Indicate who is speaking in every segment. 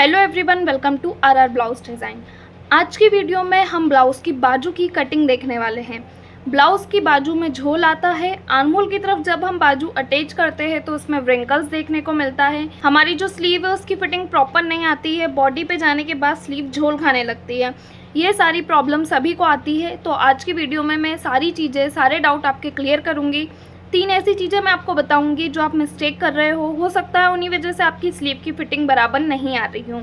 Speaker 1: Hello everyone, welcome to our blouse design. आज की video में हम ब्लाउज़ की बाजू की कटिंग देखने वाले हैं। ब्लाउज़ की बाजू में झोल आता है। आर्म होल की तरफ जब हम बाजू अटैच करते हैं तो उसमें व्रिंकल्स देखने को मिलता है। हमारी जो स्लीव है उसकी फिटिंग प्रॉपर नहीं आती है। बॉडी पे जाने के बाद स्लीव झोल खाने लगती है। ये सारी प्रॉब्लम सभी को आती है। तो आज की वीडियो में मैं सारी चीज़ें, सारे डाउट आपके क्लियर करूँगी। 3 ऐसी चीज़ें मैं आपको बताऊंगी जो आप मिस्टेक कर रहे हो सकता है उन्हीं वजह से आपकी स्लीव की फिटिंग बराबर नहीं आ रही हो।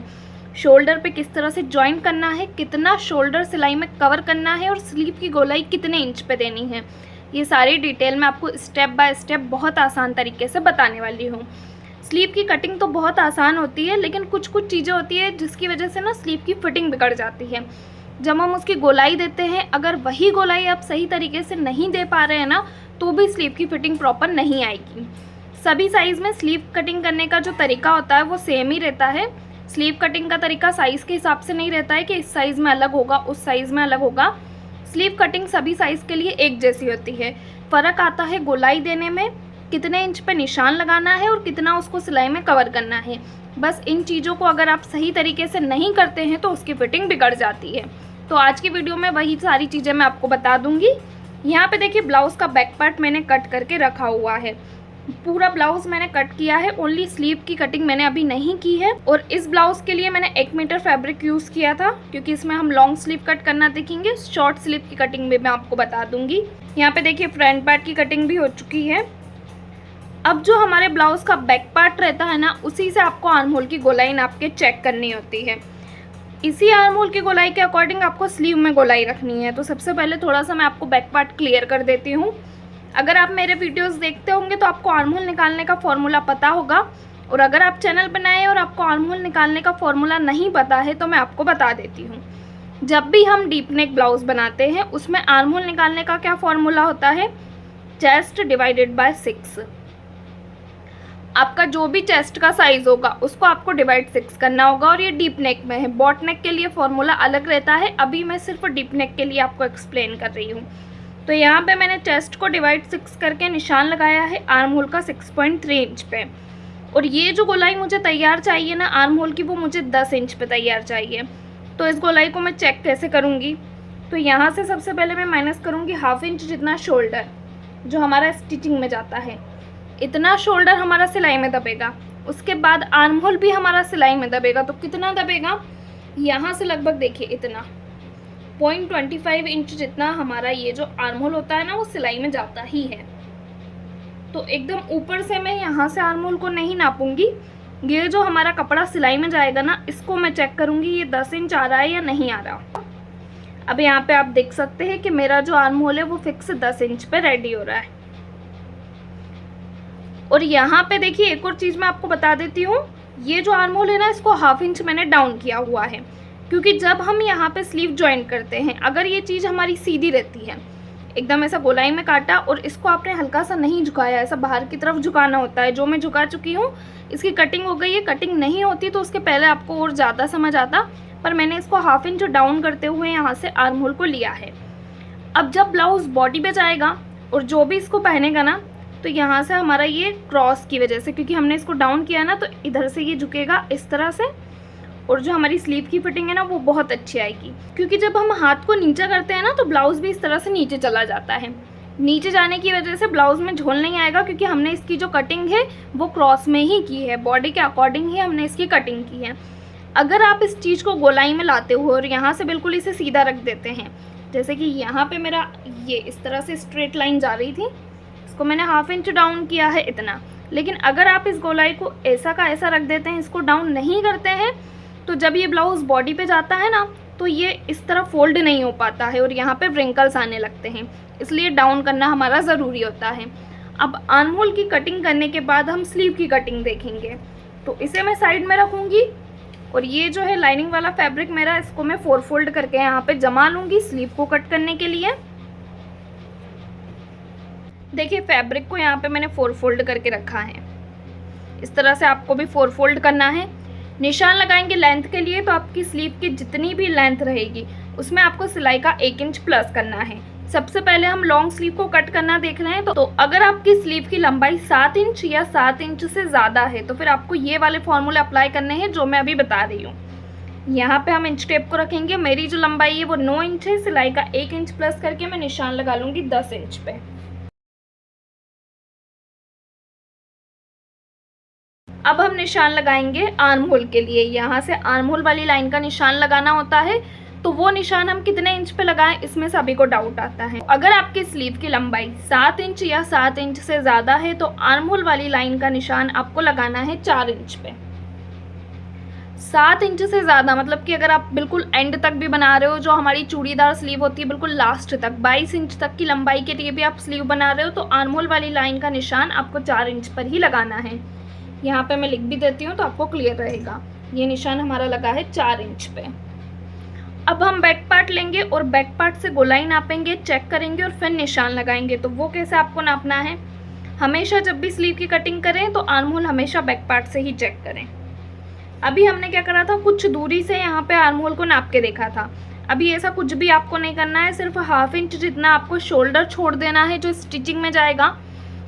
Speaker 1: शोल्डर पे किस तरह से जॉइंट करना है, कितना शोल्डर सिलाई में कवर करना है और स्लीव की गोलाई कितने इंच पे देनी है, ये सारी डिटेल मैं आपको स्टेप बाय स्टेप बहुत आसान तरीके से बताने वाली हूँ। स्लीव की कटिंग तो बहुत आसान होती है, लेकिन कुछ कुछ चीज़ें होती है जिसकी वजह से ना स्लीव की फिटिंग बिगड़ जाती है। जब हम उसकी गोलाई देते हैं, अगर वही गोलाई आप सही तरीके से नहीं दे पा रहे हैं ना, तो भी स्लीव की फिटिंग प्रॉपर नहीं आएगी। सभी साइज़ में स्लीव कटिंग करने का जो तरीका होता है वो सेम ही रहता है। स्लीव कटिंग का तरीका साइज़ के हिसाब से नहीं रहता है कि इस साइज़ में अलग होगा, उस साइज़ में अलग होगा। स्लीव कटिंग सभी साइज़ के लिए एक जैसी होती है। फ़र्क आता है गोलाई देने में, कितने इंच पे निशान लगाना है और कितना उसको सिलाई में कवर करना है। बस इन चीज़ों को अगर आप सही तरीके से नहीं करते हैं तो उसकी फिटिंग बिगड़ जाती है। तो आज की वीडियो में वही सारी चीज़ें मैं आपको बता दूँगी। यहाँ पे देखिए ब्लाउज़ का बैक पार्ट मैंने कट करके रखा हुआ है। पूरा ब्लाउज़ मैंने कट किया है, ओनली स्लीव की कटिंग मैंने अभी नहीं की है। और इस ब्लाउज़ के लिए मैंने 1 मीटर फैब्रिक यूज़ किया था, क्योंकि इसमें हम लॉन्ग स्लीव कट करना देखेंगे। शॉर्ट स्लीव की कटिंग भी मैं आपको बता दूंगी। यहाँ पे देखिए फ्रंट पार्ट की कटिंग भी हो चुकी है। अब जो हमारे ब्लाउज़ का बैक पार्ट रहता है ना, उसी से आपको आर्म होल की गोलाई नाप के चेक करनी होती है। इसी आर्म होल की गोलाई के अकॉर्डिंग आपको स्लीव में गोलाई रखनी है। तो सबसे पहले थोड़ा सा मैं आपको बैक पार्ट क्लियर कर देती हूँ। अगर आप मेरे वीडियोस देखते होंगे तो आपको आर्म होल निकालने का फॉर्मूला पता होगा, और अगर आप चैनल पर नए हैं और आपको आर्म होल निकालने का फॉर्मूला नहीं पता है तो मैं आपको बता देती हूँ। जब भी हम डीप नेक ब्लाउज बनाते हैं उसमें आर्म होल निकालने का क्या फॉर्मूला होता है, चेस्ट डिवाइडेड बाय 6। आपका जो भी चेस्ट का साइज होगा उसको आपको डिवाइड 6 करना होगा। और ये डीप नेक में है, बॉट नेक के लिए फॉर्मूला अलग रहता है। अभी मैं सिर्फ डीप नेक के लिए आपको एक्सप्लेन कर रही हूँ। तो यहाँ पे मैंने चेस्ट को डिवाइड 6 करके निशान लगाया है आर्म होल का 6.3 इंच पे। और ये जो गोलाई मुझे तैयार चाहिए ना आर्म होल की, वो मुझे 10 इंच पे तैयार चाहिए। तो इस गोलाई को मैं चेक कैसे करूँगी, तो यहाँ से सबसे पहले मैं माइनस करूँगी 1/2 इंच जितना शोल्डर जो हमारा स्टिचिंग में जाता है। इतना शोल्डर हमारा सिलाई में दबेगा। उसके बाद आर्म होल भी हमारा सिलाई में दबेगा। तो कितना दबेगा, यहाँ से लगभग देखिए इतना 0.25 इंच जितना हमारा ये जो आर्म होल होता है ना वो सिलाई में जाता ही है। तो एकदम ऊपर से मैं यहाँ से आर्म होल को नहीं नापूंगी। ये जो हमारा कपड़ा सिलाई में जाएगा ना, इसको मैं चेक करूँगी ये 10 इंच आ रहा है या नहीं आ रहा। अब यहाँ पे आप देख सकते हैं कि मेरा जो आर्म होल है वो फिक्स 10 इंच पे रेडी हो रहा है। और यहाँ पे देखिए एक और चीज़ मैं आपको बता देती हूँ, ये जो आर्म होल है ना इसको 1/2 इंच मैंने डाउन किया हुआ है, क्योंकि जब हम यहाँ पे स्लीव ज्वाइन करते हैं, अगर ये चीज़ हमारी सीधी रहती है, एकदम ऐसा गोलाई में काटा और इसको आपने हल्का सा नहीं झुकाया, ऐसा बाहर की तरफ झुकाना होता है, जो मैं झुका चुकी हूँ। इसकी कटिंग हो गई है। कटिंग नहीं होती तो उसके पहले आपको और ज़्यादा समझ आता, पर मैंने इसको 1/2 इंच डाउन करते हुए यहाँ से आर्म होल को लिया है। अब जब ब्लाउज़ बॉडी पे जाएगा और जो भी इसको पहनेगा ना, तो यहाँ से हमारा ये क्रॉस की वजह से, क्योंकि हमने इसको डाउन किया ना, तो इधर से ये झुकेगा इस तरह से। और जो हमारी स्लीव की फिटिंग है ना वो बहुत अच्छी आएगी, क्योंकि जब हम हाथ को नीचे करते हैं ना तो ब्लाउज़ भी इस तरह से नीचे चला जाता है। नीचे जाने की वजह से ब्लाउज़ में झोल नहीं आएगा, क्योंकि हमने इसकी जो कटिंग है वो क्रॉस में ही की है, बॉडी के अकॉर्डिंग ही हमने इसकी कटिंग की है। अगर आप इस चीज़ को गोलाई में लाते हो और यहाँ से बिल्कुल इसे सीधा रख देते हैं, जैसे कि यहाँ पर मेरा ये इस तरह से स्ट्रेट लाइन जा रही थी, इसको मैंने 1/2 इंच डाउन किया है इतना। लेकिन अगर आप इस गोलाई को ऐसा का ऐसा रख देते हैं, इसको डाउन नहीं करते हैं, तो जब ये ब्लाउज़ बॉडी पे जाता है ना तो ये इस तरह फोल्ड नहीं हो पाता है और यहाँ पे व्रिंकल्स आने लगते हैं। इसलिए डाउन करना हमारा ज़रूरी होता है। अब आर्म होल की कटिंग करने के बाद हम स्लीव की कटिंग देखेंगे। तो इसे मैं साइड में रखूँगी और ये जो है लाइनिंग वाला फैब्रिक मेरा, इसको मैं 4 फोल्ड करके यहाँ पर जमा लूँगी स्लीव को कट करने के लिए। देखिए फैब्रिक को यहाँ पे मैंने 4 फोल्ड करके रखा है। इस तरह से आपको भी 4 फोल्ड करना है। निशान लगाएंगे लेंथ के लिए, तो आपकी स्लीव की जितनी भी लेंथ रहेगी उसमें आपको सिलाई का 1 इंच प्लस करना है। सबसे पहले हम लॉन्ग स्लीव को कट करना देख रहे हैं। तो अगर आपकी स्लीव की लंबाई 7 इंच या 7 इंच से ज़्यादा है तो फिर आपको ये वाले फॉर्मूले अप्लाई करने हैं जो मैं अभी बता रही हूँ। यहाँ पे हम इंच टेप को रखेंगे। मेरी जो लंबाई है वो 9 इंच है। सिलाई का 1 इंच प्लस करके मैं निशान लगा लूँगी 10 इंच पे। अब हम निशान लगाएंगे आर्म होल के लिए। यहाँ से आर्म होल वाली लाइन का निशान लगाना होता है। तो वो निशान हम कितने इंच पे लगाएं, इसमें सभी को डाउट आता है। अगर आपकी स्लीव की लंबाई 7 इंच या 7 इंच से ज़्यादा है तो आर्म होल वाली लाइन का निशान आपको लगाना है 4 इंच पे। 7 इंच से ज़्यादा मतलब कि अगर आप बिल्कुल एंड तक भी बना रहे हो, जो हमारी चूड़ीदार स्लीव होती है बिल्कुल लास्ट तक 22 इंच तक की लंबाई के लिए भी आप स्लीव बना रहे हो, तो आर्म होल वाली लाइन का निशान आपको 4 इंच पर ही लगाना है। यहाँ पे मैं लिख भी देती हूँ तो आपको क्लियर रहेगा। ये निशान हमारा लगा है 4 इंच पे। अब हम बैक पार्ट लेंगे और बैक पार्ट से गोलाई नापेंगे, चेक करेंगे और फिर निशान लगाएंगे। तो वो कैसे आपको नापना है, हमेशा जब भी स्लीव की कटिंग करें तो आर्म होल हमेशा बैक पार्ट से ही चेक करें। अभी हमने क्या करा था, कुछ दूरी से यहाँ पे आर्म होल को नाप के देखा था। अभी ऐसा कुछ भी आपको नहीं करना है, सिर्फ ½ इंच जितना आपको शोल्डर छोड़ देना है जो स्टिचिंग में जाएगा।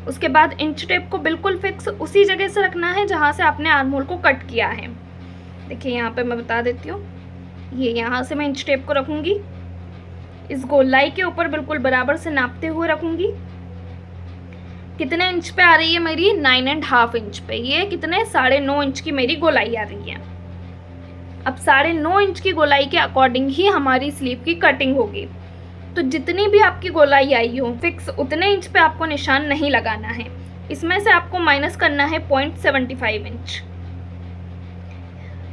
Speaker 1: उसके बाद इंच टेप को बिल्कुल फिक्स उसी जगह से रखना है जहाँ से आपने आर्म होल को कट किया है। देखिए यहाँ पे मैं बता देती हूँ, ये यहाँ से मैं इंच टेप को रखूँगी, इस गोलाई के ऊपर बिल्कुल बराबर से नापते हुए रखूँगी। कितने इंच पे आ रही है मेरी, 9½ इंच पे। ये कितने, 9.5 इंच की मेरी गोलाई आ रही है। अब 9.5 इंच की गोलाई के अकॉर्डिंग ही हमारी स्लीव की कटिंग होगी। तो जितनी भी आपकी गोलाई आई हो फिक्स उतने इंच पे आपको निशान नहीं लगाना है। इसमें से आपको माइनस करना है 0.75 इंच,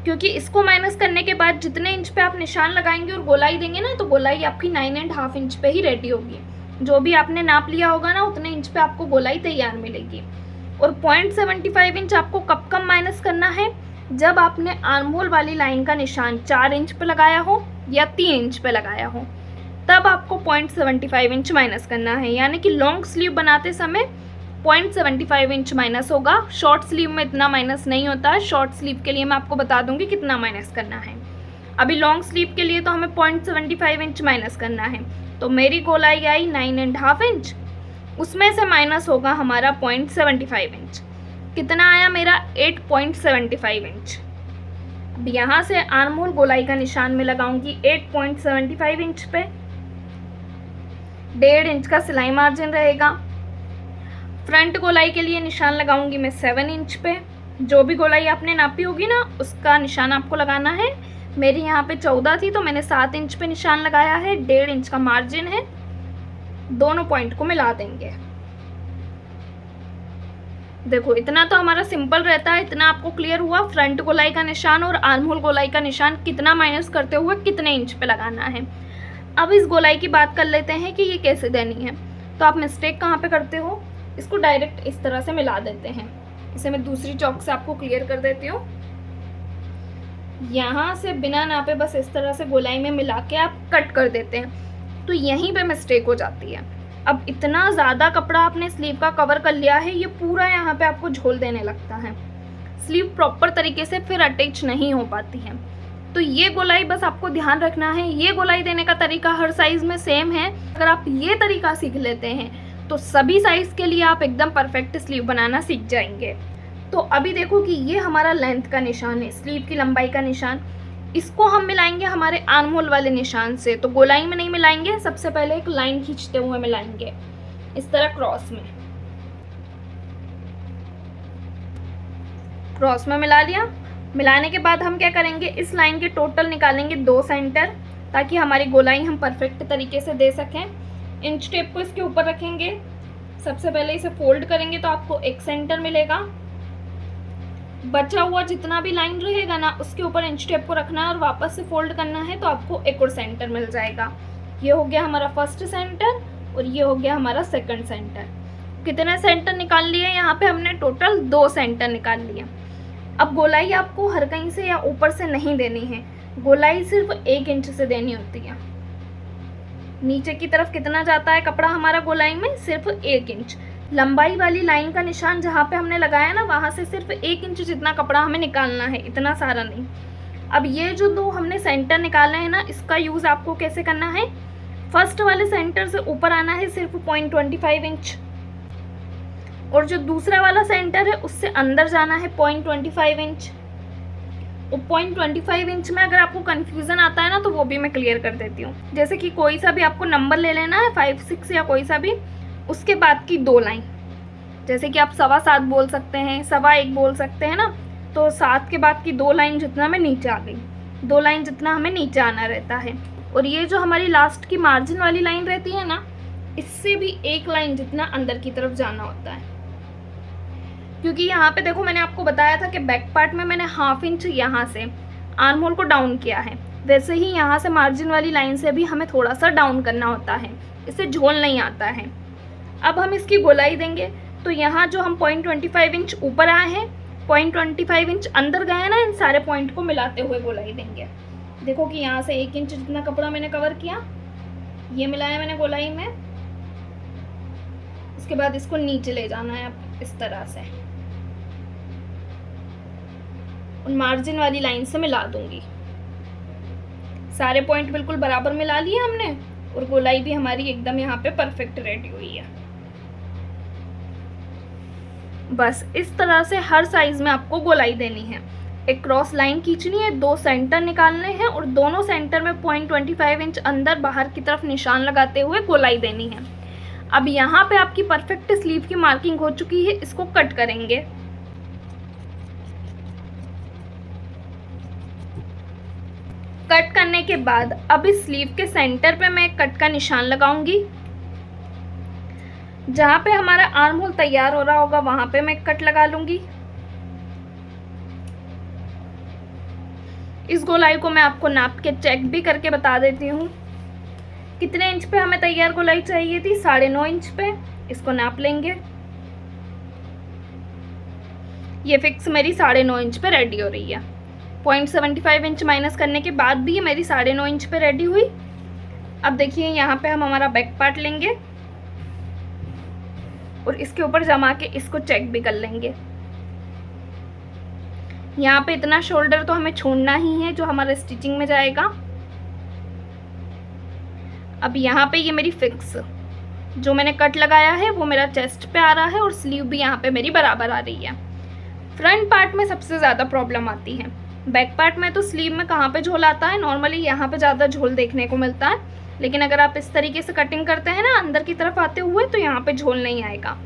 Speaker 1: क्योंकि इसको माइनस करने के बाद जितने इंच पे आप निशान लगाएंगे और गोलाई देंगे ना, तो गोलाई आपकी 9½ इंच पे ही रेडी होगी। जो भी आपने नाप लिया होगा ना उतने इंच पे आपको गोलाई तैयार मिलेगी। और 0.75 इंच आपको कब माइनस करना है, जब आपने आर्म होल वाली लाइन का निशान 4 इंच पे लगाया हो या 3 इंच पे लगाया हो, तब आपको 0.75 इंच माइनस करना है। यानी कि लॉन्ग स्लीव बनाते समय 0.75 इंच माइनस होगा। शॉर्ट स्लीव में इतना माइनस नहीं होता है। शॉर्ट स्लीव के लिए मैं आपको बता दूंगी कितना माइनस करना है। अभी लॉन्ग स्लीव के लिए तो हमें 0.75 इंच माइनस करना है। तो मेरी गोलाई आई 9½ इंच, उसमें से माइनस होगा हमारा 0.75 इंच। कितना आया मेरा, 8.75 इंच। अब यहाँ से आर्म होल गोलाई का निशान में लगाऊंगी 8.75 इंच पे। 1.5 इंच का सिलाई मार्जिन रहेगा। फ्रंट गोलाई के लिए निशान लगाऊंगी मैं 7 इंच पे। जो भी गोलाई आपने नापी होगी ना उसका निशान आपको लगाना है। मेरी यहाँ पे 14 थी तो मैंने 7 इंच पे निशान लगाया है। 1.5 इंच का मार्जिन है, दोनों पॉइंट को मिला देंगे। देखो इतना तो हमारा सिंपल रहता है। इतना आपको क्लियर हुआ, फ्रंट गोलाई का निशान और आर्म होल गोलाई का निशान कितना माइनस करते हुए कितने इंच पे लगाना है। अब इस गोलाई की बात कर लेते हैं कि ये कैसे देनी है। तो आप मिस्टेक कहाँ पे करते हो, इसको डायरेक्ट इस तरह से मिला देते हैं। इसे मैं दूसरी चौक से आपको क्लियर कर देती हूँ। यहाँ से बिना नापे बस इस तरह से गोलाई में मिला के आप कट कर देते हैं, तो यहीं पे मिस्टेक हो जाती है। अब इतना ज़्यादा कपड़ा आपने स्लीव का कवर कर लिया है, ये पूरा यहाँ पे आपको झोल देने लगता है। स्लीव प्रॉपर तरीके से फिर अटैच नहीं हो पाती है। तो ये गोलाई बस आपको ध्यान रखना है। ये गोलाई देने का तरीका हर साइज़ में सेम है। अगर आप ये तरीका सीख लेते हैं तो सभी साइज़ के लिए आप एकदम परफेक्ट स्लीव बनाना सीख जाएंगे। तो अभी देखो कि ये हमारा लेंथ का निशान है, स्लीव की लंबाई का निशान। इसको हम मिलाएंगे हमारे आर्म होल वाले निशान से। तो गोलाई में नहीं मिलाएंगे, सबसे पहले एक लाइन खींचते हुए मिलाएंगे इस तरह क्रॉस में मिला लिया। मिलाने के बाद हम क्या करेंगे, इस लाइन के टोटल निकालेंगे 2 सेंटर, ताकि हमारी गोलाई हम परफेक्ट तरीके से दे सकें। इंच टेप को इसके ऊपर रखेंगे। सबसे पहले इसे फोल्ड करेंगे तो आपको 1 सेंटर मिलेगा। बचा हुआ जितना भी लाइन रहेगा ना उसके ऊपर इंच टेप को रखना है और वापस से फोल्ड करना है, तो आपको 1 और सेंटर मिल जाएगा। ये हो गया हमारा फर्स्ट सेंटर और ये हो गया हमारा सेकंड सेंटर। कितने सेंटर निकाल लिए, यहाँ पे हमने टोटल 2 सेंटर निकाल लिए। अब गोलाई आपको हर कहीं से या ऊपर से नहीं देनी है, गोलाई सिर्फ 1 इंच से देनी होती है। नीचे की तरफ कितना जाता है कपड़ा हमारा गोलाई में, सिर्फ 1 इंच। लंबाई वाली लाइन का निशान जहाँ पे हमने लगाया ना, वहाँ से सिर्फ 1 इंच जितना कपड़ा हमें निकालना है, इतना सारा नहीं। अब ये जो 2 हमने सेंटर निकाले हैं ना, इसका यूज़ आपको कैसे करना है, फर्स्ट वाले सेंटर से ऊपर आना है सिर्फ 0.25 इंच, और जो दूसरा वाला सेंटर है उससे अंदर जाना है 0.25 इंच। और 0.25 इंच में अगर आपको कन्फ्यूज़न आता है ना तो वो भी मैं क्लियर कर देती हूँ। जैसे कि कोई सा भी आपको नंबर ले लेना है 5, 6 या कोई सा भी, उसके बाद की 2 लाइन, जैसे कि आप 7.25 बोल सकते हैं, 1.25 बोल सकते हैं ना, तो 7 के बाद की 2 लाइन जितना मैं नीचे आ गई, 2 लाइन जितना हमें नीचे आना रहता है। और ये जो हमारी लास्ट की मार्जिन वाली लाइन रहती है ना, इससे भी 1 लाइन जितना अंदर की तरफ जाना होता है। क्योंकि यहाँ पे देखो मैंने आपको बताया था कि बैक पार्ट में मैंने 1/2 इंच यहाँ से आर्म होल को डाउन किया है, वैसे ही यहाँ से मार्जिन वाली लाइन से भी हमें थोड़ा सा डाउन करना होता है, इससे झोल नहीं आता है। अब हम इसकी गोलाई देंगे, तो यहाँ जो हम 0.25 इंच ऊपर आए हैं, 0.25 इंच अंदर गए हैं ना, इन सारे पॉइंट को मिलाते हुए गोलाई देंगे। देखो कि यहाँ से 1 इंच जितना कपड़ा मैंने कवर किया, ये मिलाया मैंने गोलाई में। इसके बाद इसको नीचे ले जाना है अब इस तरह से, और मार्जिन वाली लाइन से मिला दूंगी। सारे पॉइंट बिल्कुल बराबर मिला लिए हमने, और गोलाई भी हमारी एकदम यहाँ पे परफेक्ट रेडी हुई है। बस इस तरह से हर साइज में आपको गोलाई देनी है। एक क्रॉस लाइन खींचनी है, 2 सेंटर निकालने हैं, और दोनों सेंटर में 0.25 इंच अंदर बाहर की तरफ निशान लगाते हुए गोलाई देनी है। अब यहाँ पे आपकी परफेक्ट स्लीव की मार्किंग हो चुकी है, इसको कट करेंगे। कट करने के बाद अब इस स्लीव के सेंटर पे मैं कट का निशान लगाऊंगी। जहाँ पे हमारा आर्म होल तैयार हो रहा होगा वहां पे मैं कट लगा लूंगी। इस गोलाई को मैं आपको नाप के चेक भी करके बता देती हूँ। कितने इंच पे हमें तैयार गोलाई चाहिए थी? 9.5 इंच पे। इसको नाप लेंगे। ये फिक्स मेरी 9.5 इंच पे रेडी हो रही है। 0.75 इंच माइनस करने के बाद भी ये मेरी 9.5 इंच पे रेडी हुई। अब देखिए यहाँ पे हम हमारा बैक पार्ट लेंगे और इसके ऊपर जमा के इसको चेक भी कर लेंगे। यहाँ पे इतना शोल्डर तो हमें छोड़ना ही है जो हमारा स्टिचिंग में जाएगा। अब यहाँ पे ये मेरी फिक्स जो मैंने कट लगाया है वो मेरा चेस्ट पे आ रहा है और स्लीव भी यहाँ पे मेरी बराबर आ रही है। फ्रंट पार्ट में सबसे ज़्यादा प्रॉब्लम आती है। बैक पार्ट में तो स्लीव में कहाँ पे झोल आता है, नॉर्मली यहाँ पे ज़्यादा झोल देखने को मिलता है, लेकिन अगर आप इस तरीके से कटिंग करते हैं ना अंदर की तरफ आते हुए तो यहाँ पे झोल नहीं आएगा।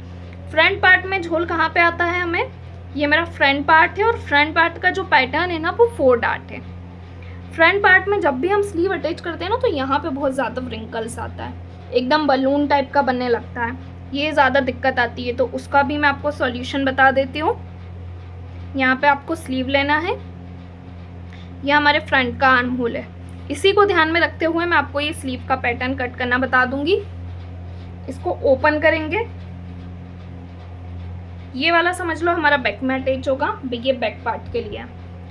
Speaker 1: फ्रंट पार्ट में झोल कहाँ पे आता है हमें, ये मेरा फ्रंट पार्ट है और फ्रंट पार्ट का जो पैटर्न है ना वो 4 डार्ट है। फ्रंट पार्ट में जब भी हम स्लीव अटैच करते हैं ना तो यहाँ पे बहुत ज़्यादा व्रिंकल्स आता है, एकदम बलून टाइप का बनने लगता है, ये ज़्यादा दिक्कत आती है। तो उसका भी मैं आपको सॉल्यूशन बता देती हूँ। यहाँ पे आपको स्लीव लेना है, यह हमारे फ्रंट का आर्म होल है, इसी को ध्यान में रखते हुए मैं आपको ये स्लीव का पैटर्न कट करना बता दूंगी। इसको ओपन करेंगे, ये वाला समझ लो हमारा बैक में अटैच होगा, ये बैक पार्ट के लिए,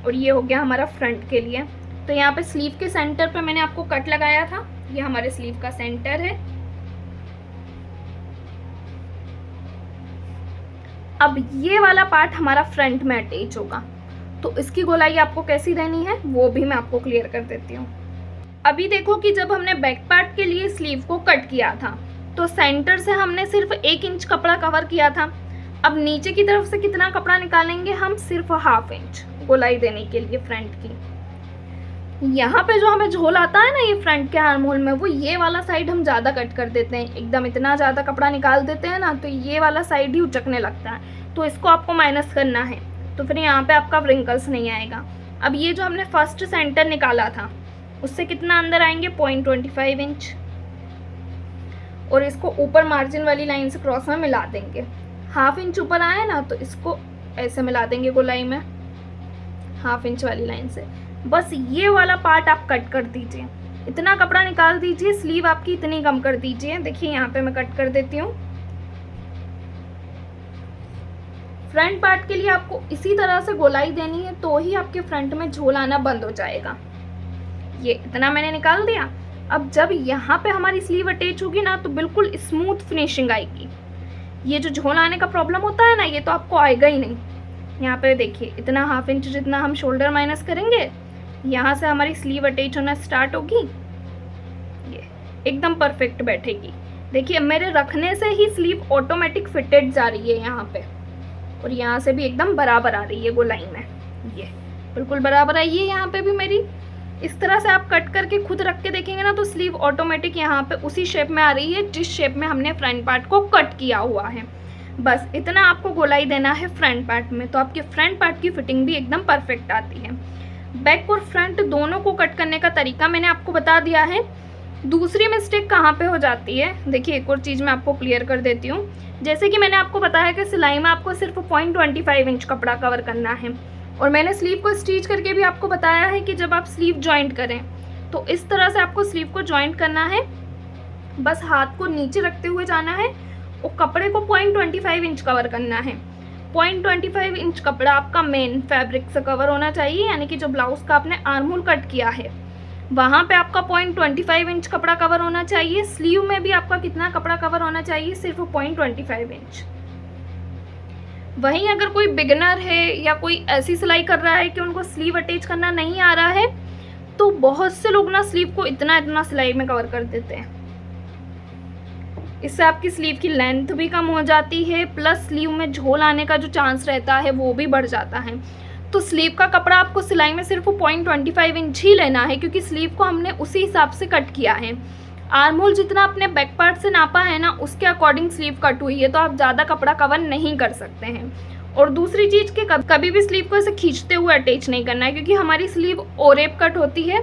Speaker 1: और ये हो गया हमारा फ्रंट के लिए। तो यहाँ पे स्लीव के सेंटर पे मैंने आपको कट लगाया था, ये हमारे स्लीव का सेंटर है। अब ये वाला पार्ट हमारा फ्रंट में अटैच होगा, तो इसकी गोलाई आपको कैसी देनी है वो भी मैं आपको क्लियर कर देती हूँ। अभी देखो कि जब हमने बैक पार्ट के लिए स्लीव को कट किया था तो सेंटर से हमने सिर्फ 1 इंच कपड़ा कवर किया था। अब नीचे की तरफ से कितना कपड़ा निकालेंगे हम, सिर्फ 1/2 इंच गोलाई देने के लिए फ्रंट की। यहाँ पे जो हमें झोल आता है ना ये फ्रंट के आर्म होल में, वो ये वाला साइड हम ज़्यादा कट कर देते हैं, एकदम इतना ज़्यादा कपड़ा निकाल देते हैं ना तो ये वाला साइड ही उचकने लगता है। तो इसको आपको माइनस करना है, तो फिर यहाँ पे आपका व्रिंकल्स नहीं आएगा। अब ये जो हमने फर्स्ट सेंटर निकाला था उससे कितना अंदर आएंगे, 0.25 इंच, और इसको ऊपर मार्जिन वाली लाइन से क्रॉस में मिला देंगे। 1/2 इंच ऊपर आए ना तो इसको ऐसे मिला देंगे गोलाई में 1/2 इंच वाली लाइन से। बस ये वाला पार्ट आप कट कर दीजिए, इतना कपड़ा निकाल दीजिए, स्लीव आपकी इतनी कम कर दीजिए। देखिए यहाँ पे मैं कट कर देती हूँ। फ्रंट पार्ट के लिए आपको इसी तरह से गोलाई देनी है तो ही आपके फ्रंट में झोल आना बंद हो जाएगा। ये इतना मैंने निकाल दिया। अब जब यहाँ पे हमारी स्लीव अटैच होगी ना तो बिल्कुल स्मूथ फिनिशिंग आएगी। ये जो झोल आने का प्रॉब्लम होता है ना ये तो आपको आएगा ही नहीं। यहाँ पे देखिए इतना 1/2 इंच जितना हम शोल्डर माइनस करेंगे, यहाँ से हमारी स्लीव अटैच होना स्टार्ट होगी। ये एकदम परफेक्ट बैठेगी। देखिए मेरे रखने से ही स्लीव ऑटोमेटिक फिटेड जा रही है यहाँ पे, और यहाँ से भी एकदम बराबर आ रही है गोलाई में, ये बिल्कुल बराबर आई है यहाँ पे भी मेरी। इस तरह से आप कट करके खुद रख के देखेंगे ना तो स्लीव ऑटोमेटिक यहाँ पे उसी शेप में आ रही है जिस शेप में हमने फ्रंट पार्ट को कट किया हुआ है। बस इतना आपको गोलाई देना है फ्रंट पार्ट में, तो आपके फ्रंट पार्ट की फिटिंग भी एकदम परफेक्ट आती है। बैक और फ्रंट दोनों को कट करने का तरीका मैंने आपको बता दिया है। दूसरी मिस्टेक कहाँ पे हो जाती है, देखिए एक और चीज़ मैं आपको क्लियर कर देती हूँ। जैसे कि मैंने आपको बताया कि सिलाई में आपको सिर्फ 0.25 इंच कपड़ा कवर करना है, और मैंने स्लीव को स्टिच करके भी आपको बताया है कि जब आप स्लीव जॉइंट करें तो इस तरह से आपको स्लीव को जॉइंट करना है। बस हाथ को नीचे रखते हुए जाना है और कपड़े को 0.25 इंच कवर करना है। 0.25 इंच कपड़ा आपका मेन फैब्रिक से कवर होना चाहिए, यानी कि जो ब्लाउज़ का आपने आर्म होल कट किया है वहाँ पे आपका 0.25 इंच कपड़ा कवर होना चाहिए। स्लीव में भी आपका कितना कपड़ा कवर होना चाहिए, सिर्फ 0.25 इंच। वहीं अगर कोई बिगिनर है या कोई ऐसी सिलाई कर रहा है कि उनको स्लीव अटैच करना नहीं आ रहा है, तो बहुत से लोग ना स्लीव को इतना इतना सिलाई में कवर कर देते हैं। इससे आपकी स्लीव की लेंथ भी कम हो जाती है, प्लस स्लीव में झोल आने का जो चांस रहता है वो भी बढ़ जाता है। तो स्लीव का कपड़ा आपको सिलाई में सिर्फ 0.25 इंच ही लेना है, क्योंकि स्लीव को हमने उसी हिसाब से कट किया है। आर्म होल जितना अपने बैक पार्ट से नापा है ना उसके अकॉर्डिंग स्लीव कट हुई है, तो आप ज़्यादा कपड़ा कवर नहीं कर सकते हैं। और दूसरी चीज़ कि कभी भी स्लीव को ऐसे खींचते हुए अटैच नहीं करना है, क्योंकि हमारी स्लीव ओरेप कट होती है।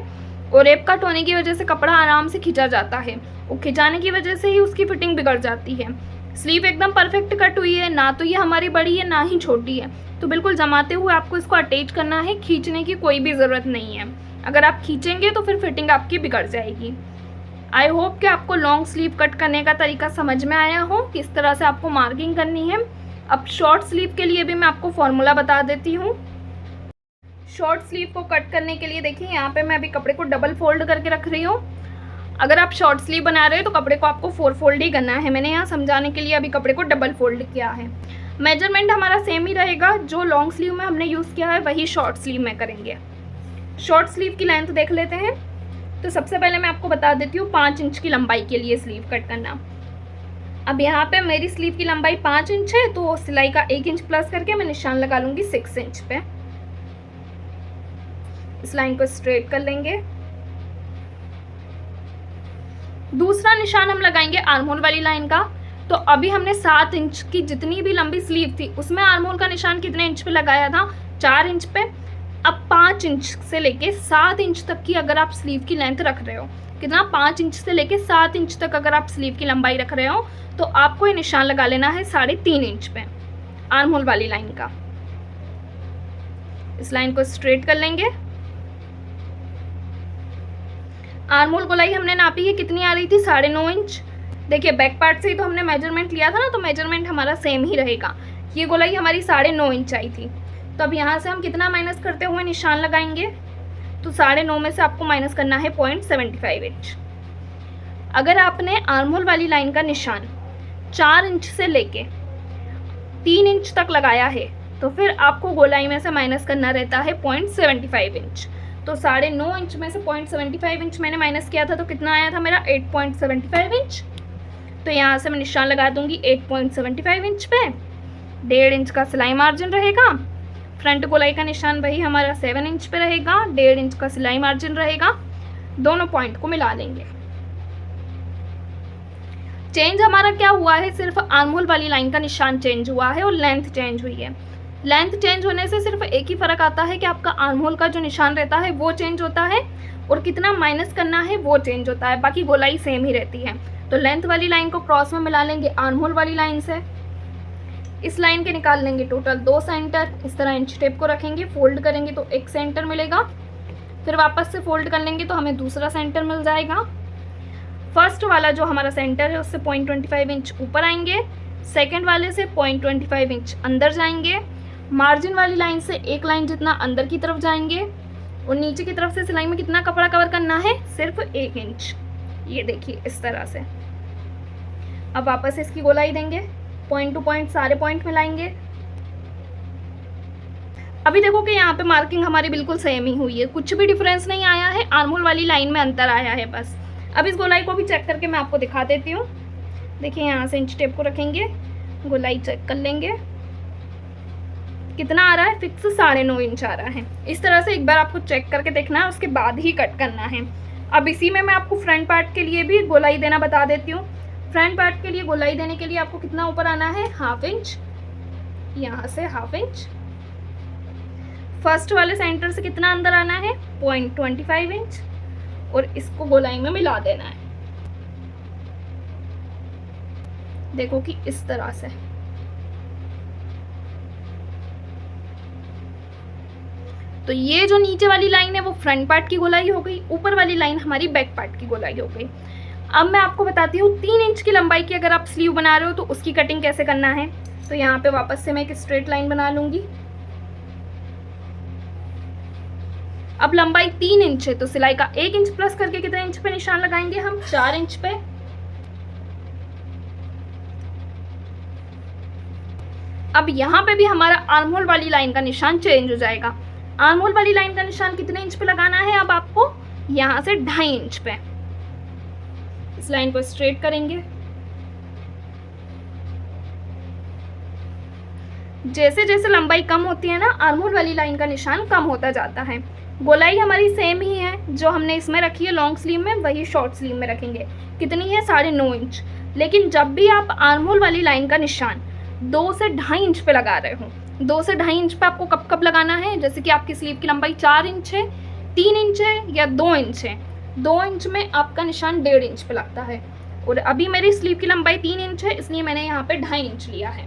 Speaker 1: ओरेप कट होने की वजह से कपड़ा आराम से खींचा जाता है, और खिंचाने की वजह से ही उसकी फिटिंग बिगड़ जाती है। स्लीव एकदम परफेक्ट कट हुई है, ना तो ये हमारी बड़ी है ना ही छोटी है, तो बिल्कुल जमाते हुए आपको इसको अटैच करना है। खींचने की कोई भी ज़रूरत नहीं है, अगर आप खींचेंगे तो फिर फिटिंग आपकी बिगड़ जाएगी। आई होप कि आपको लॉन्ग स्लीव कट करने का तरीका समझ में आया हो, किस तरह से आपको मार्किंग करनी है। अब शॉर्ट स्लीव के लिए भी मैं आपको फॉर्मूला बता देती हूँ। शॉर्ट स्लीव को कट करने के लिए देखिए यहाँ पे मैं अभी कपड़े को डबल फोल्ड करके रख रही हूँ। अगर आप शॉर्ट स्लीव बना रहे हो तो कपड़े को आपको 4 फोल्ड ही करना है। मैंने यहाँ समझाने के लिए अभी कपड़े को डबल फोल्ड किया है। मेजरमेंट हमारा सेम ही रहेगा, जो लॉन्ग स्लीव में हमने यूज़ किया है वही शॉर्ट स्लीव में करेंगे। शॉर्ट स्लीव की लेंथ देख लेते हैं। तो सबसे पहले मैं आपको बता देती हूँ 5 इंच की लंबाई के लिए स्लीव कट करना। अब यहाँ पे मेरी स्लीव की लंबाई 5 इंच है, तो सिलाई का 1 इंच प्लस करके मैं निशान लगा लूँगी 6 इंच पे। इस लाइन को स्ट्रेट कर लेंगे। दूसरा निशान हम लगाएंगे आर्म होल वाली लाइन का। तो अभी हमने 7 इंच की जितनी भी लंबी स्लीव थी उसमें आर्म होल का निशान कितने इंच पे लगाया था, 4 इंच पे। अब 5 इंच से लेके 7 इंच तक की अगर आप स्लीव की लेंथ रख रहे हो, कितना 5 इंच से लेके 7 इंच तक अगर आप स्लीव की लंबाई रख रहे हो, तो आपको ये निशान लगा लेना है 3.5 इंच पे आर्म होल वाली लाइन का। इस लाइन को स्ट्रेट कर लेंगे। आर्म होल गोलाई हमने नापी है, कितनी आ रही थी, 9.5 इंच। देखिए बैक पार्ट से ही तो हमने मेजरमेंट लिया था ना, तो मेजरमेंट हमारा सेम ही रहेगा। ये गोलाई हमारी 9.5 इंच आई थी। तो अब यहाँ से हम कितना माइनस करते हुए निशान लगाएंगे, तो 9.5 में से आपको माइनस करना है 0.75 इंच। अगर आपने आर्म होल वाली लाइन का निशान 4 इंच से लेके 3 इंच तक लगाया है, तो फिर आपको गोलाई में से माइनस करना रहता है 0.75 इंच। तो 9.5 इंच में से 0.75 इंच मैंने माइनस किया था, तो कितना आया था मेरा 8.75 इंच। तो यहाँ से मैं निशान लगा दूंगी 8.75 इंच पे। 1.5 इंच का सिलाई मार्जिन रहेगा। फ्रंट गोलाई का निशान वही हमारा 7 इंच पे रहेगा। 1.5 इंच का सिलाई मार्जिन रहेगा। दोनों पॉइंट को मिला लेंगे। चेंज हमारा क्या हुआ है, सिर्फ आर्म होल वाली लाइन का निशान चेंज हुआ है और लेंथ चेंज हुई है। लेंथ चेंज होने से सिर्फ एक ही फ़र्क आता है कि आपका आर्म होल का जो निशान रहता है वो चेंज होता है, और कितना माइनस करना है वो चेंज होता है। बाकी गोलाई सेम ही रहती है। तो लेंथ वाली लाइन को क्रॉस में मिला लेंगे आर्म होल वाली लाइन से। इस लाइन के निकाल लेंगे टोटल 2 सेंटर। इस तरह इंच टेप को रखेंगे, फोल्ड करेंगे तो 1 सेंटर मिलेगा। फिर वापस से फोल्ड कर लेंगे तो हमें दूसरा सेंटर मिल जाएगा। फर्स्ट वाला जो हमारा सेंटर है उससे 0.25 इंच ऊपर आएंगे, सेकंड वाले से 0.25 इंच अंदर जाएंगे, मार्जिन वाली लाइन से 1 लाइन जितना अंदर की तरफ जाएंगे, और नीचे की तरफ से सिलाई में कितना कपड़ा कवर करना है, सिर्फ 1 इंच। ये देखिए इस तरह से। अब वापस इसकी गोलाई देंगे, पॉइंट टू पॉइंट सारे पॉइंट मिलाएंगे। अभी देखो कि यहाँ पे मार्किंग हमारी बिल्कुल सेम ही हुई है, कुछ भी डिफरेंस नहीं आया है। आर्म होल वाली लाइन में अंतर आया है बस। अब इस गोलाई को भी चेक करके मैं आपको दिखा देती हूँ। देखिए यहाँ से इंच टेप को रखेंगे, गोलाई चेक कर लेंगे कितना आ रहा है, फिक्स 9.5 इंच आ रहा है। इस तरह से एक बार आपको चेक करके देखना है, उसके बाद ही कट करना है। अब इसी में मैं आपको फ्रंट पार्ट के लिए भी गोलाई देना बता देती हूँ। फ्रंट पार्ट के लिए गोलाई देने के लिए आपको कितना ऊपर आना है, 1/2 इंच, यहाँ से 1/2 इंच। फर्स्ट वाले सेंटर से कितना अंदर आना है, 0.25 इंच, और इसको गोलाई में मिला देना है। देखो कि इस तरह से। तो ये जो नीचे वाली लाइन है वो फ्रंट पार्ट की गोलाई हो गई, ऊपर वाली लाइन हमारी बैक पार्ट की गोलाई हो गई। अब मैं आपको बताती हूँ 3 इंच की लंबाई की अगर आप स्लीव बना रहे हो तो उसकी कटिंग कैसे करना है। तो यहाँ पे वापस से मैं एक स्ट्रेट लाइन बना लूंगी। अब लंबाई 3 इंच है तो सिलाई का 1 इंच प्लस करके कितने इंच पे निशान लगाएंगे हम, 4 इंच पे। अब यहाँ पे भी हमारा आर्म होल वाली लाइन का निशान चेंज हो जाएगा। आर्म होल वाली लाइन का निशान कितने इंच पे लगाना है अब आपको, यहाँ से 2.5 इंच पे। इस लाइन को स्ट्रेट करेंगे। जैसे जैसे लंबाई कम होती है ना, आर्म होल वाली लाइन का निशान कम होता जाता है। गोलाई हमारी सेम ही है, जो हमने इसमें रखी है लॉन्ग स्लीव में वही शॉर्ट स्लीव में रखेंगे। कितनी है, 9.5 इंच। लेकिन जब भी आप आर्म होल वाली लाइन का निशान 2 से 2.5 इंच पे लगा रहे हो, 2 से 2.5 इंच पे आपको कब कब लगाना है, जैसे कि आपकी स्लीव की लंबाई 4 इंच है, 3 इंच है या 2 इंच है। 2 इंच में आपका निशान 1.5 इंच पे लगता है, और अभी मेरी स्लीव की लंबाई 3 इंच है, इसलिए मैंने यहाँ पे 2.5 इंच लिया है।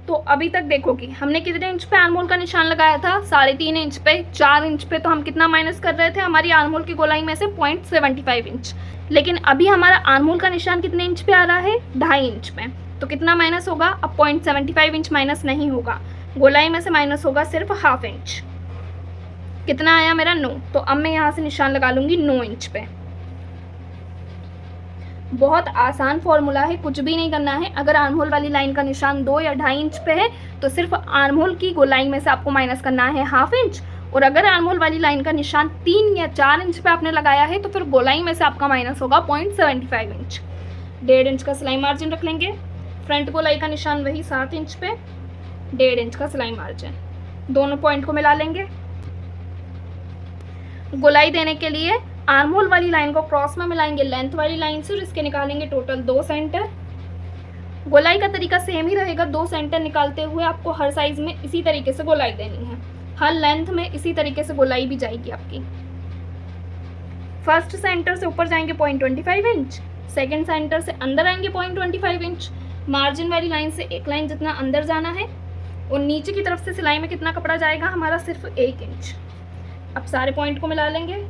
Speaker 1: तो अभी तक देखो कि हमने कितने इंच पे आर्म होल का निशान लगाया था, 3.5 इंच पे। 4 इंच पे तो हम कितना माइनस कर रहे थे, हमारी आर्म होल की गोलाई में से 0.75 इंच। लेकिन अभी हमारा आर्म होल का निशान कितने इंच पे आ रहा है, 2.5 इंच पे। तो कितना माइनस होगा, अब 0.75 इंच माइनस नहीं होगा, गोलाई में से माइनस होगा सिर्फ 1/2 इंच। कितना आया मेरा, 9। तो अब मैं यहाँ से निशान लगा लूंगी 9 इंच पे। बहुत आसान फॉर्मूला है, कुछ भी नहीं करना है। अगर आर्म होल वाली लाइन का निशान 2 या 2.5 इंच पे है तो सिर्फ आर्म होल की गोलाई में से आपको माइनस करना है 1/2 इंच, और अगर आर्म होल वाली लाइन का निशान 3 या 4 इंच पे आपने लगाया है तो फिर गोलाई में से आपका माइनस होगा 0.75 इंच। 1.5 इंच का सिलाई मार्जिन रख लेंगे। फ्रंट गोलाई का निशान वही 7 इंच पे, 1.5 इंच का सिलाई मार्जिन। दोनों पॉइंट को मिला लेंगे। गोलाई देने के लिए आर्म होल वाली लाइन को क्रॉस में मिलाएंगे लेंथ वाली लाइन से, और इसके निकालेंगे टोटल 2 सेंटर। गोलाई का तरीका सेम ही रहेगा, 2 सेंटर निकालते हुए आपको हर साइज में इसी तरीके से गोलाई देनी है, हर लेंथ में इसी तरीके से गोलाई भी जाएगी आपकी। फर्स्ट सेंटर से ऊपर जाएंगे 0.25 इंच, सेकेंड सेंटर से अंदर आएंगे 0.25 इंच। मार्जिन वाली लाइन से एक लाइन जितना अंदर जाना है, और नीचे की तरफ से सिलाई में कितना कपड़ा जाएगा हमारा, सिर्फ 1 इंच। अब सारे पॉइंट को मिला लेंगे।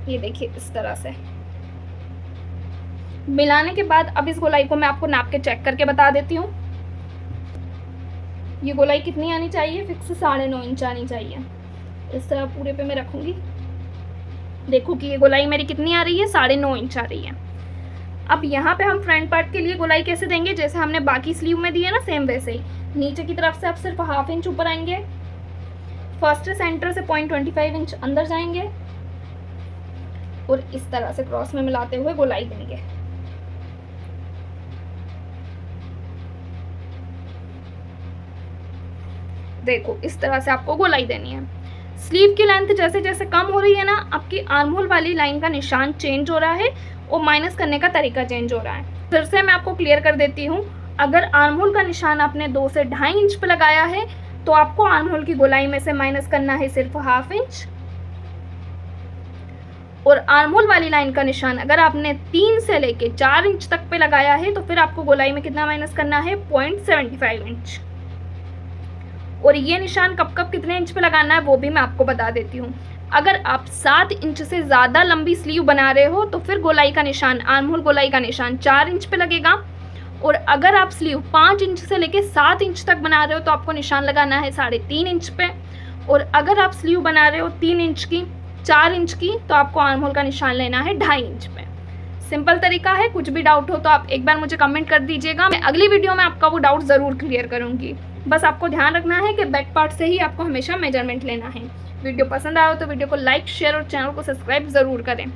Speaker 1: ये देखिए इस तरह से मिलाने के बाद अब इस गोलाई को मैं आपको नाप के चेक करके बता देती हूँ। ये गोलाई कितनी आनी चाहिए, फिक्स 9.5 इंच आनी चाहिए। इस तरह पूरे पे मैं रखूंगी। देखो कि ये गोलाई मेरी कितनी आ रही है, 9.5 इंच आ रही है। अब यहाँ पे हम फ्रंट पार्ट के लिए गोलाई कैसे देंगे, जैसे हमने बाकी स्लीव में दी है ना, सेम वैसे ही। नीचे की तरफ से आप सिर्फ 1/2 इंच ऊपर आएंगे, फर्स्ट सेंटर से 0.25 इंच अंदर जाएंगे, और इस तरह से क्रॉस में मिलाते हुए गोलाई देंगे। देखो इस तरह से आपको गोलाई देनी है। स्लीव की लेंथ जैसे जैसे कम हो रही है ना, आपकी आर्म होल वाली लाइन का निशान चेंज हो रहा है, और माइनस करने का तरीका चेंज हो रहा है। फिर से मैं आपको क्लियर कर देती हूँ। अगर आर्म होल का निशान आपने 2 से 2.5 इंच पे लगाया है तो आपको आर्म होल की गोलाई में से माइनस करना है सिर्फ 1/2 इंच, और आर्म होल वाली लाइन का निशान अगर आपने 3 से लेके 4 इंच तक पे लगाया है तो फिर आपको गोलाई में कितना माइनस करना है, 0.75 इंच। और ये निशान कब कब कितने इंच पे लगाना है वो भी मैं आपको बता देती हूँ। अगर आप 7 इंच से ज़्यादा लंबी स्लीव बना रहे हो तो फिर गोलाई का निशान, आर्म होल गोलाई का निशान 4 इंच पे लगेगा, और अगर आप स्लीव 5 इंच से लेके 7 इंच तक बना रहे हो तो आपको निशान लगाना है 3.5 इंच पे, और अगर आप स्लीव बना रहे हो 3 इंच की, 4 इंच की, तो आपको आर्म होल का निशान लेना है 2.5 इंच पे। सिंपल तरीका है। कुछ भी डाउट हो तो आप एक बार मुझे कमेंट कर दीजिएगा, मैं अगली वीडियो में आपका वो डाउट ज़रूर क्लियर करूँगी। बस आपको ध्यान रखना है कि बैक पार्ट से ही आपको हमेशा मेजरमेंट लेना है। वीडियो पसंद आया हो तो वीडियो को लाइक, शेयर और चैनल को सब्सक्राइब ज़रूर करें।